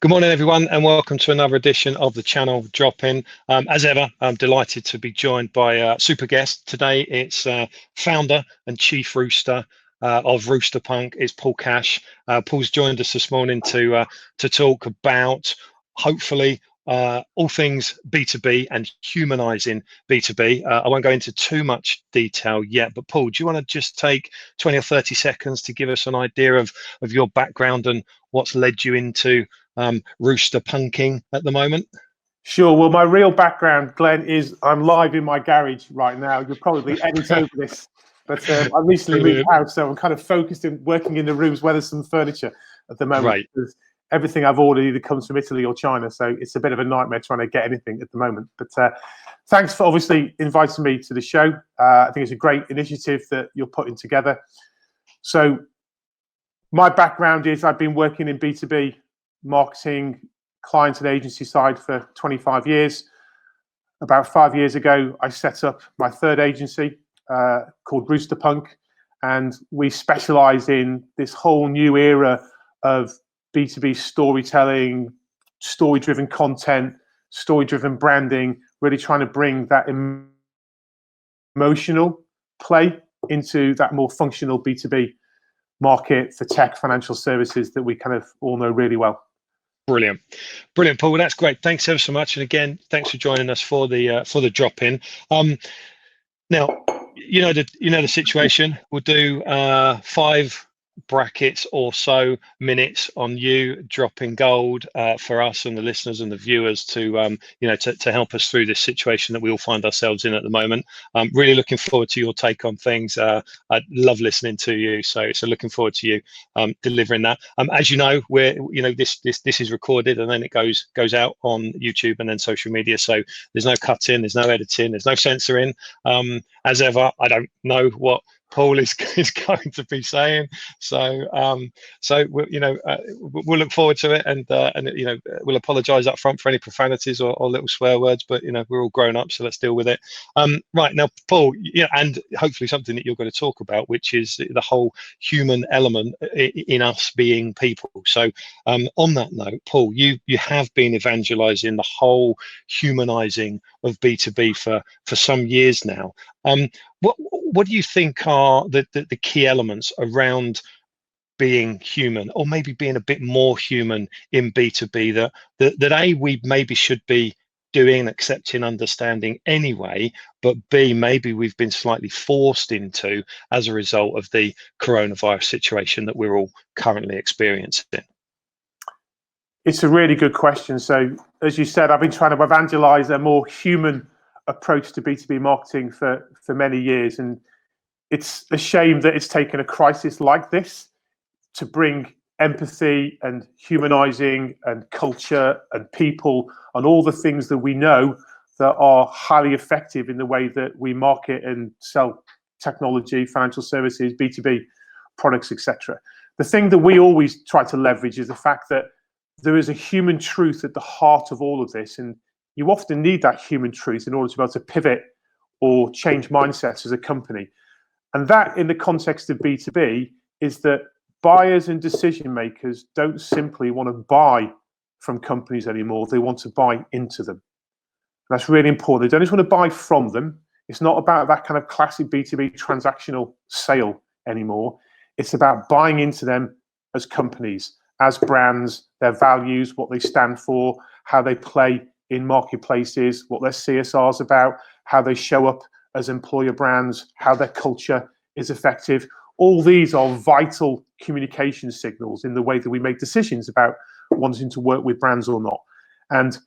Good morning, everyone, and welcome to another edition of the channel Drop-In. As ever, I'm delighted to be joined by a super guest. Today, it's founder and chief rooster of Rooster Punk. It's Paul Cash. Paul's joined us this morning to talk about, hopefully, all things B2B and humanizing B2B. I won't go into too much detail yet, but Paul, do you want to just take 20 or 30 seconds to give us an idea of your background and what's led you into Rooster Punking at the moment? Sure. Well, my real background, Glenn, is I'm live in my garage right now. You'll probably edit over this, but I recently moved out, so I'm kind of focused in working in the rooms where there's some furniture at the moment. Right. Because everything I've ordered either comes from Italy or China, so it's a bit of a nightmare trying to get anything at the moment. But thanks for obviously inviting me to the show. I think it's a great initiative that you're putting together. So my background is I've been working in B2B marketing, client and agency side for 25 years. About 5 years ago, I set up my third agency called Rooster Punk, and we specialize in this whole new era of B2B storytelling, story-driven content, story-driven branding, really trying to bring that emotional play into that more functional B2B market for tech, financial services that we kind of all know really well. Brilliant, Paul. That's great. Thanks ever so much, and again, thanks for joining us for the drop-in. Now, you know the situation. We'll do 5 brackets or so minutes on you dropping gold for us and the listeners and the viewers to to help us through this situation that we all find ourselves in at the moment. I'm really looking forward to your take on things. I love listening to you, so looking forward to you delivering that. As you know, this is recorded and then it goes out on YouTube and then social media. So there's no cutting, there's no editing, there's no censoring. As ever, I don't know what Paul is going to be saying, so we'll look forward to it, and we'll apologise up front for any profanities or little swear words, but we're all grown up, so let's deal with it. Right now, Paul, and hopefully something that you're going to talk about, which is the whole human element in us being people. So on that note, Paul, you have been evangelising the whole humanising of B2B for some years now. What do you think are the key elements around being human, or maybe being a bit more human in B2B that A, we maybe should be doing, accepting, understanding anyway, but B, maybe we've been slightly forced into as a result of the coronavirus situation that we're all currently experiencing? It's a really good question. So as you said, I've been trying to evangelize a more human approach to B2B marketing for many years, and it's a shame that it's taken a crisis like this to bring empathy and humanizing and culture and people and all the things that we know that are highly effective in the way that we market and sell technology, financial services, B2B products, etc. The thing that we always try to leverage is the fact that there is a human truth at the heart of all of this, and you often need that human truth in order to be able to pivot or change mindsets as a company. And that, in the context of B2B, is that buyers and decision makers don't simply want to buy from companies anymore. They want to buy into them. And that's really important. They don't just want to buy from them. It's not about that kind of classic B2B transactional sale anymore. It's about buying into them as companies, as brands, their values, what they stand for, how they play in marketplaces, what their CSR is about, how they show up as employer brands, how their culture is effective. All these are vital communication signals in the way that we make decisions about wanting to work with brands or not. And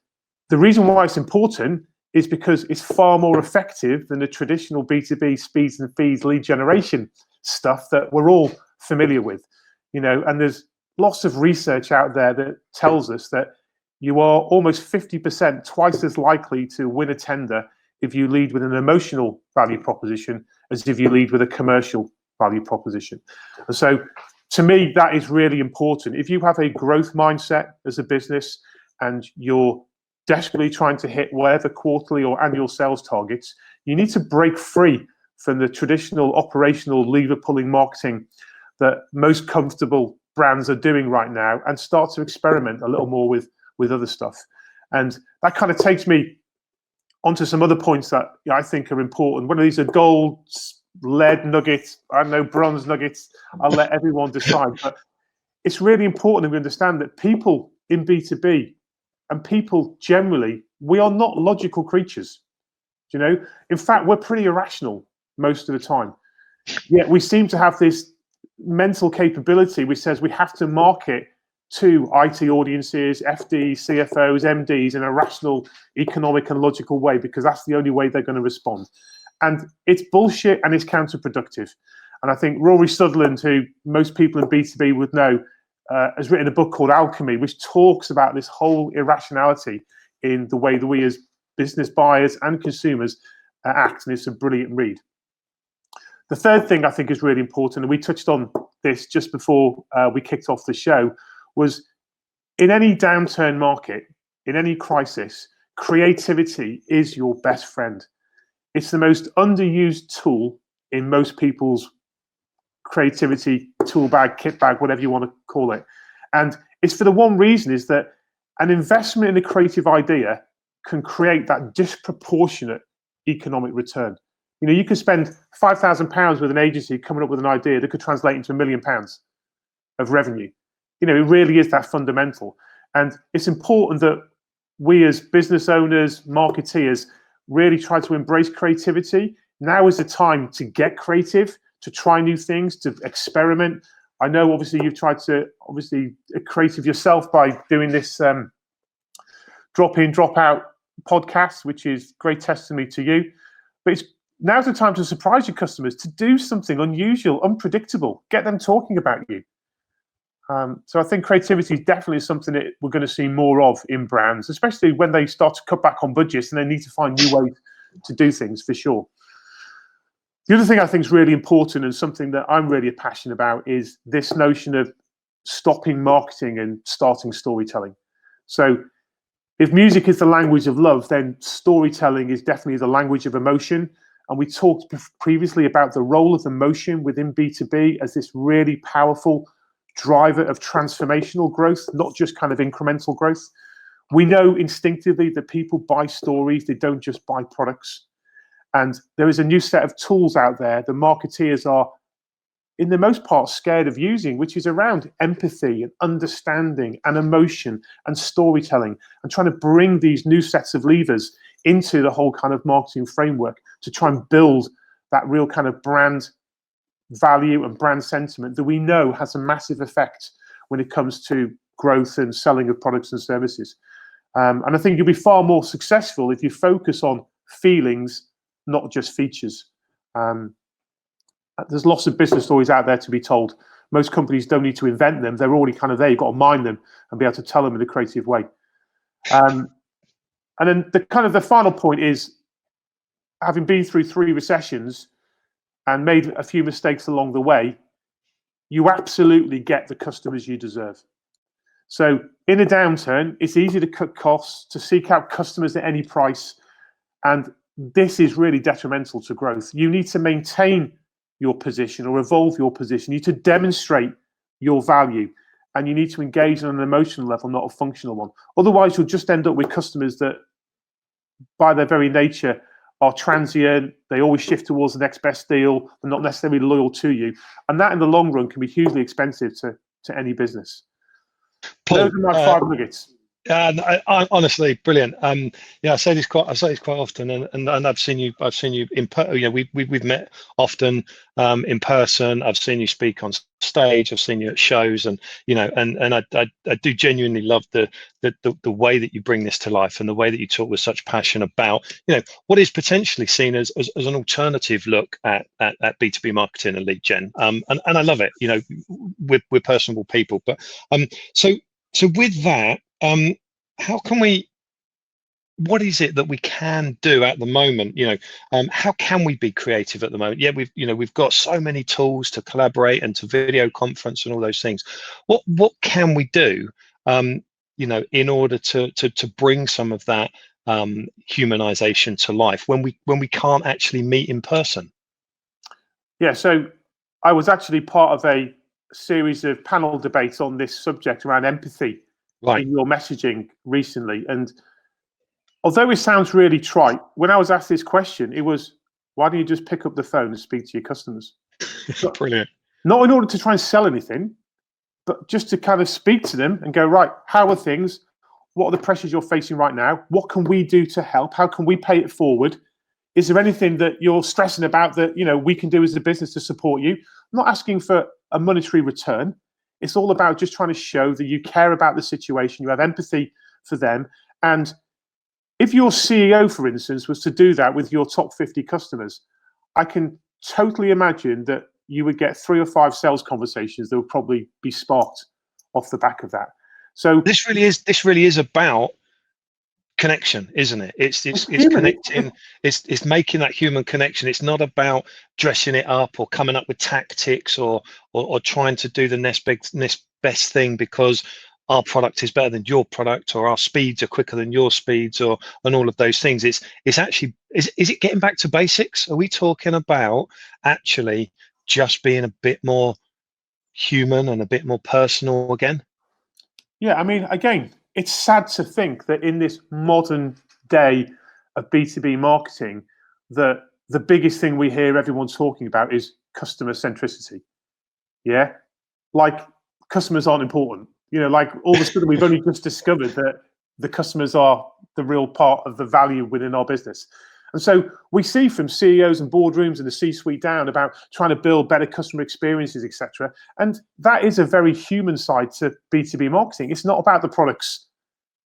the reason why it's important is because it's far more effective than the traditional B2B speeds and feeds lead generation stuff that we're all familiar with. And there's lots of research out there that tells us that you are almost 50%, twice as likely to win a tender if you lead with an emotional value proposition as if you lead with a commercial value proposition. And so to me, that is really important. If you have a growth mindset as a business and you're desperately trying to hit whatever quarterly or annual sales targets, you need to break free from the traditional operational lever pulling marketing that most comfortable brands are doing right now and start to experiment a little more with other stuff. And that kind of takes me onto some other points that I think are important. One of these are gold, lead nuggets, I don't know, bronze nuggets. I'll let everyone decide. But it's really important that we understand that people in B2B and people generally, we are not logical creatures. You know, in fact, we're pretty irrational most of the time. Yet we seem to have this mental capability which says we have to market to IT audiences, FDs, CFOs, MDs in a rational, economic and logical way, because that's the only way they're going to respond. And it's bullshit and it's counterproductive. And I think Rory Sutherland, who most people in B2B would know, has written a book called Alchemy, which talks about this whole irrationality in the way that we as business buyers and consumers act. And it's a brilliant read. The third thing I think is really important, and we touched on this just before we kicked off the show, was in any downturn market, in any crisis, creativity is your best friend. It's the most underused tool in most people's creativity tool bag, kit bag, whatever you want to call it. And it's for the one reason is that an investment in a creative idea can create that disproportionate economic return. You know, you could spend £5,000 with an agency coming up with an idea that could translate into £1 million of revenue. You know, it really is that fundamental. And it's important that we as business owners, marketeers, really try to embrace creativity. Now is the time to get creative, to try new things, to experiment. I know obviously you've tried to creative yourself by doing this drop in, drop out podcast, which is great testimony to you. But now's the time to surprise your customers, to do something unusual, unpredictable, get them talking about you. So I think creativity is definitely something that we're going to see more of in brands, especially when they start to cut back on budgets and they need to find new ways to do things, for sure. The other thing I think is really important and something that I'm really passionate about is this notion of stopping marketing and starting storytelling. So if music is the language of love, then storytelling is definitely the language of emotion. And we talked previously about the role of emotion within B2B as this really powerful driver of transformational growth, not just kind of incremental growth. We know instinctively that people buy stories, they don't just buy products. And there is a new set of tools out there the marketeers are, in the most part, scared of using, which is around empathy and understanding and emotion and storytelling, and trying to bring these new sets of levers into the whole kind of marketing framework to try and build that real kind of brand value and brand sentiment that we know has a massive effect when it comes to growth and selling of products and services. And I think you'll be far more successful if you focus on feelings, not just features. There's lots of business stories out there to be told. Most companies don't need to invent them. They're already kind of there. You've got to mine them and be able to tell them in a creative way. And then the final point is, having been through 3 recessions and made a few mistakes along the way, you absolutely get the customers you deserve. So in a downturn, it's easy to cut costs, to seek out customers at any price. And this is really detrimental to growth. You need to maintain your position or evolve your position. You need to demonstrate your value, and you need to engage on an emotional level, not a functional one. Otherwise, you'll just end up with customers that, by their very nature, are transient. They always shift towards the next best deal. They're not necessarily loyal to you. And that in the long run can be hugely expensive to any business. Paul, those are my 5 nuggets. I honestly, brilliant. Yeah, I say this quite often, and I've seen you in we've met often in person. I've seen you speak on stage. I've seen you at shows, and I do genuinely love the way that you bring this to life, and the way that you talk with such passion about what is potentially seen as an alternative look at B2B marketing and lead gen. And I love it. We're personable people, but so with that. How can what is it that we can do at the moment? How can we be creative at the moment? Yeah, we've got so many tools to collaborate and to video conference and all those things. What can we do, in order to bring some of that humanization to life when we can't actually meet in person? Yeah, so I was actually part of a series of panel debates on this subject around empathy Right. in your messaging recently. And although it sounds really trite, when I was asked this question, it was, why don't you just pick up the phone and speak to your customers? Brilliant. Not in order to try and sell anything, but just to kind of speak to them and go, right, how are things? What are the pressures you're facing right now? What can we do to help? How can we pay it forward? Is there anything that you're stressing about that, you know, we can do as a business to support you? I'm not asking for a monetary return. It's all about just trying to show that you care about the situation, you have empathy for them. And if your CEO, for instance, was to do that with your top 50 customers, I can totally imagine that you would get 3 or 5 sales conversations that would probably be sparked off the back of that. So this really is about connection, isn't it? It's connecting. It's making that human connection. It's not about dressing it up or coming up with tactics or trying to do the next best thing because our product is better than your product or our speeds are quicker than your speeds and all of those things. It's actually is it getting back to basics? Are we talking about actually just being a bit more human and a bit more personal again? Yeah, I mean, again, it's sad to think that in this modern day of B2B marketing, that the biggest thing we hear everyone talking about is customer centricity. Yeah, like customers aren't important. You know, like all of a sudden we've only just discovered that the customers are the real part of the value within our business. And so we see from CEOs and boardrooms and the C-suite down about trying to build better customer experiences, etc. And that is a very human side to B2B marketing. It's not about the products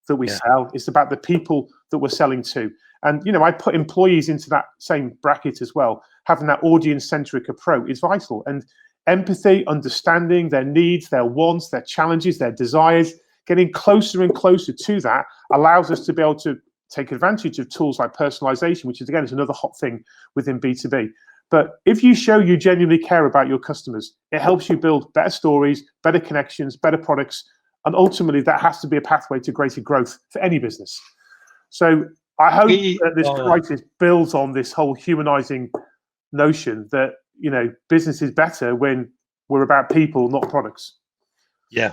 that we sell. It's about the people that we're selling to. And, you know, I put employees into that same bracket as well. Having that audience-centric approach is vital. And empathy, understanding their needs, their wants, their challenges, their desires, getting closer and closer to that allows us to be able to take advantage of tools like personalization, which is, again, is another hot thing within B2B. But if you show you genuinely care about your customers, it helps you build better stories, better connections, better products, and ultimately that has to be a pathway to greater growth for any business. So I hope that this crisis builds on this whole humanizing notion that, you know, business is better when we're about people, not products. Yeah,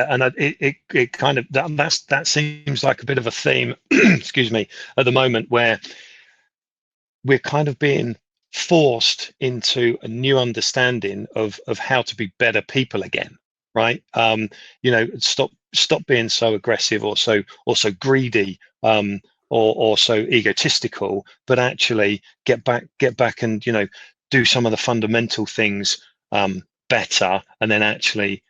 and it kind of that seems like a bit of a theme, excuse me, at the moment where we're kind of being forced into a new understanding of how to be better people again, right? You know, stop being so aggressive or so greedy, or so egotistical, but actually get back and, you know, do some of the fundamental things better, and then actually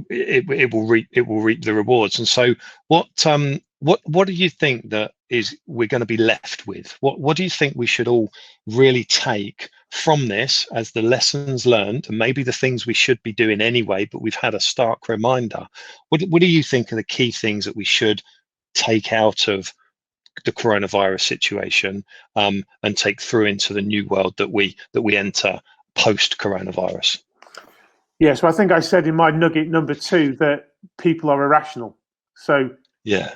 it will reap the rewards. And so what do you think that we're going to be left with? What do you think we should all really take from this as the lessons learned, and maybe the things we should be doing anyway, but we've had a stark reminder? What do you think are the key things that we should take out of the coronavirus situation, and take through into the new world that we enter post coronavirus? Yeah, so I think I said in my nugget number 2 that people are irrational. So yeah,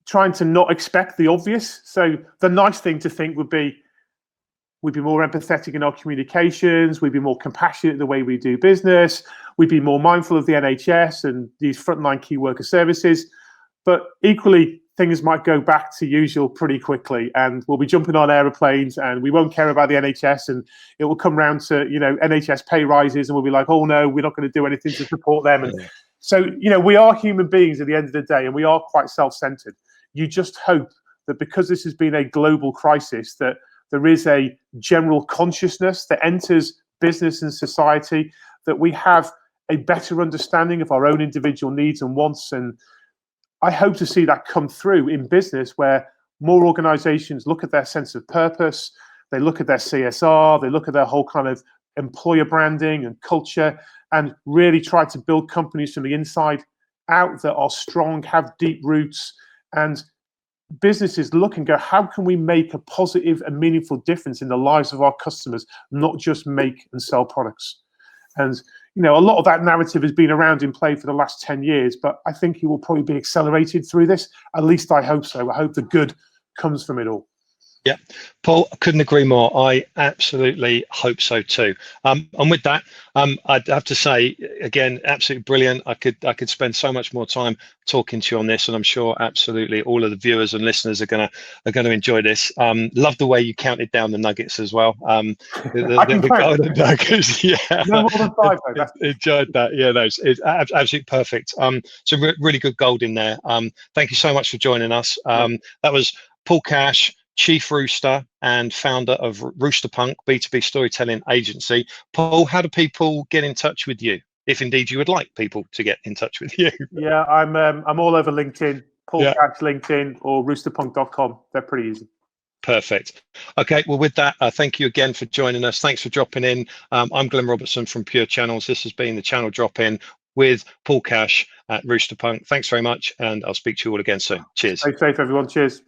trying to not expect the obvious. So the nice thing to think would be we'd be more empathetic in our communications, we'd be more compassionate in the way we do business, we'd be more mindful of the NHS and these frontline key worker services. But equally, things might go back to usual pretty quickly, and we'll be jumping on aeroplanes and we won't care about the NHS, and it will come round to, you know, NHS pay rises and we'll be like, oh no, we're not going to do anything to support them. And so, you know, we are human beings at the end of the day, and we are quite self-centered. You just hope that because this has been a global crisis, that there is a general consciousness that enters business and society, that we have a better understanding of our own individual needs and wants. And I hope to see that come through in business, where more organizations look at their sense of purpose, they look at their CSR, they look at their whole kind of employer branding and culture, and really try to build companies from the inside out that are strong, have deep roots, and businesses look and go, how can we make a positive and meaningful difference in the lives of our customers, not just make and sell products? And, you know, a lot of that narrative has been around in play for the last 10 years, but I think it will probably be accelerated through this. At least I hope so. I hope the good comes from it all. Yeah, Paul, I couldn't agree more. I absolutely hope so too. And with that, I'd have to say again, absolutely brilliant. I could spend so much more time talking to you on this, and I'm sure absolutely all of the viewers and listeners are gonna enjoy this. Love the way you counted down the nuggets as well. I can The count. golden nuggets, yeah. No more than 5 though. Enjoyed that. Yeah, no, it's absolutely perfect. So really good gold in there. Thank you so much for joining us. That was Paul Cash, Chief Rooster and founder of Rooster Punk, B2B storytelling agency. Paul, how do people get in touch with you, if indeed you would like people to get in touch with you? Yeah, I'm all over LinkedIn, Paul Yeah. Cash LinkedIn or roosterpunk.com. They're pretty easy. Perfect. Okay, well, with that, thank you again for joining us. Thanks for dropping in. I'm Glenn Robertson from Pure Channels. This has been the Channel Drop In with Paul Cash at Rooster Punk. Thanks very much, and I'll speak to you all again soon. Cheers. Stay safe, everyone. Cheers.